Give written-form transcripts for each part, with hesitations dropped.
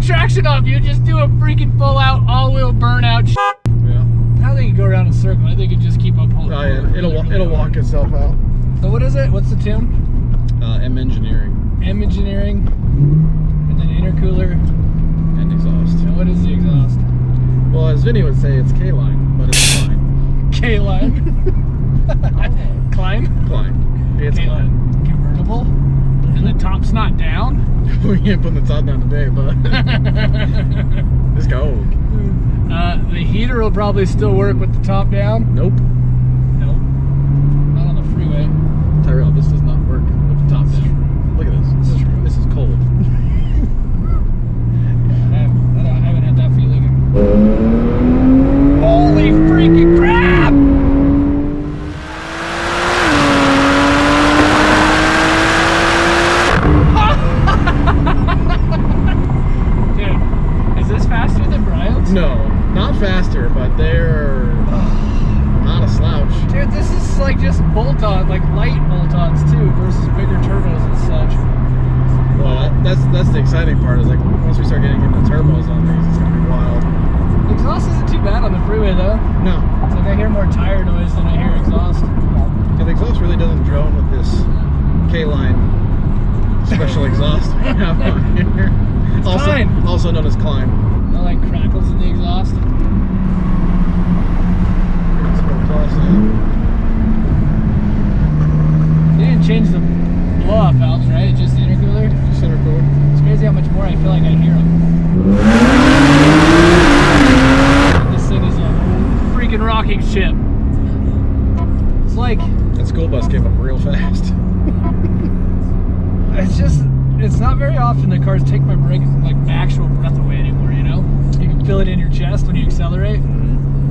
traction off. You just do a freaking full out all-wheel burnout. Yeah. I don't think you go around in a circle. I think you just keep on pulling. Oh yeah, it'll walk itself out. So what is it? What's the tune? M Engineering. M Engineering, and then intercooler and exhaust. And what is the exhaust? Well, as Vinny would say, it's Kline, but it's Kline. Kline. Kline. Kline. It's Kline. Convertible. And the top's not down. We can't put the top down today, but it's cold. The heater will probably still work with the top down. Nope. Nope. Not on the freeway. Tyrell, this does not work with the top down. Look at this. This is cold. Yeah, I haven't had that feeling. Holy freaking crap! Dude, is this faster than Brian's? No, not faster, but they're not a slouch. Dude, this is like just bolt-on, like light bolt-ons too, versus bigger turbos and such. Well, that's the exciting part. Is like once we start getting into turbos on these, it's gonna be wild. The exhaust isn't too bad on the freeway though. No, It's like I hear more tire noise than I hear exhaust. yeah, the exhaust really doesn't drone with this K-Line special exhaust we have on here. Also known as Kline. No like crackles in the exhaust. They didn't change the blow-off valves, right? Just the intercooler? Just intercooler. It's crazy how much more I feel like I hear them. This thing is a freaking rocking ship. It's like... That school bus came up real fast. It's not very often that cars take my break, like actual breath away anymore, you know? You can feel it in your chest when you accelerate.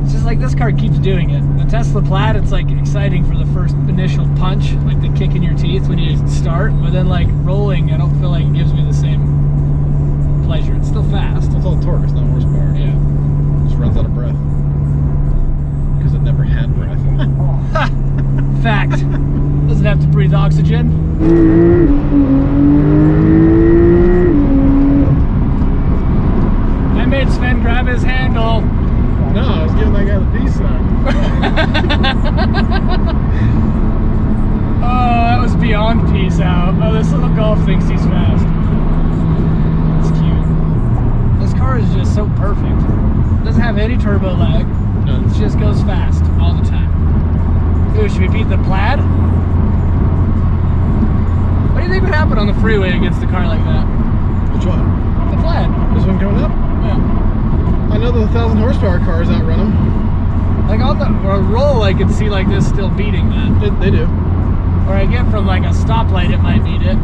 It's just like this car keeps doing it. The Tesla Plaid, it's like exciting for the first initial punch, like the kick in your teeth when you start, but then like rolling, I don't feel like it gives me the same pleasure. It's still fast. It's all torque, it's not horsepower. Yeah. It just runs out of breath. Because it never had breath. Fact. Doesn't have to breathe oxygen. I made Sven grab his handle. No, I was giving that guy the peace sign. Oh, that was beyond peace out. Oh, this little Golf thinks he's fast. It's cute. This car is just so perfect. Doesn't have any turbo lag. No. It just goes fast all the time. Ooh, should we beat the Plaid? What do you think would happen on the freeway against a car like that? Which one? The Plaid. This one coming up? Yeah. I know the 1,000 horsepower cars outrun them. Like on the roll, I could see like this still beating that. They do. Or I get from like a stoplight, it might beat it.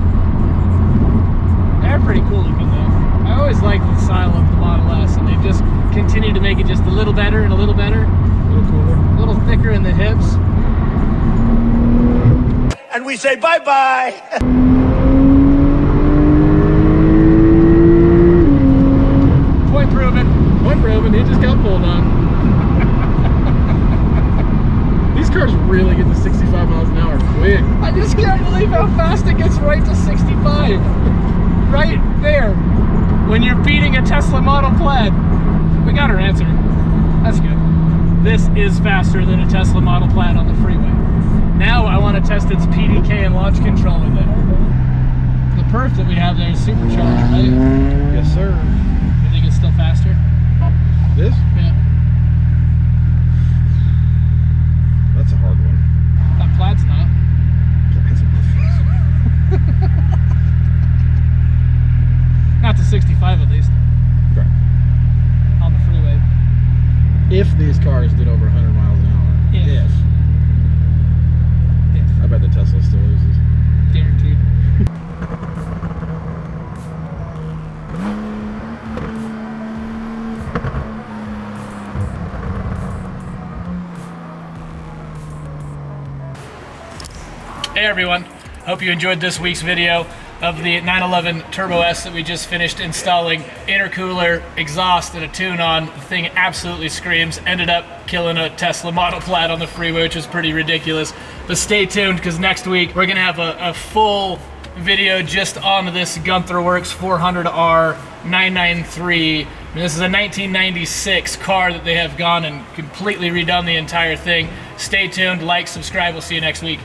They're pretty cool looking though. I always liked the style of the Model S, and they just continue to make it just a little better and a little better. A little cooler. A little thicker in the hips. And we say bye-bye. Point proven. Point proven, he just got pulled on. These cars really get to 65 miles an hour quick. I just can't believe how fast it gets right to 65. Right there. When you're beating a Tesla Model Plaid. We got our answer. That's good. This is faster than a Tesla Model Plaid on the freeway. Now I want to test its PDK and launch control with it. The perf that we have there is supercharged, right? Yes, sir. You think it's still faster? This? Yeah. That's a hard one. That Plaid's not. Not to 65 at least. Right. On the freeway. If these cars did over 100 miles an hour. If. I bet the Tesla still loses. Guaranteed. Hey everyone, hope you enjoyed this week's video of the 911 Turbo S that we just finished installing. Intercooler, exhaust, and a tune on. The thing absolutely screams. Ended up killing a Tesla Model Plaid on the freeway, which is pretty ridiculous. But stay tuned, because next week we're gonna have a full video just on this Gunther Works 400R 993. I mean, this is a 1996 car that they have gone and completely redone the entire thing. Stay tuned, like, subscribe. We'll see you next week.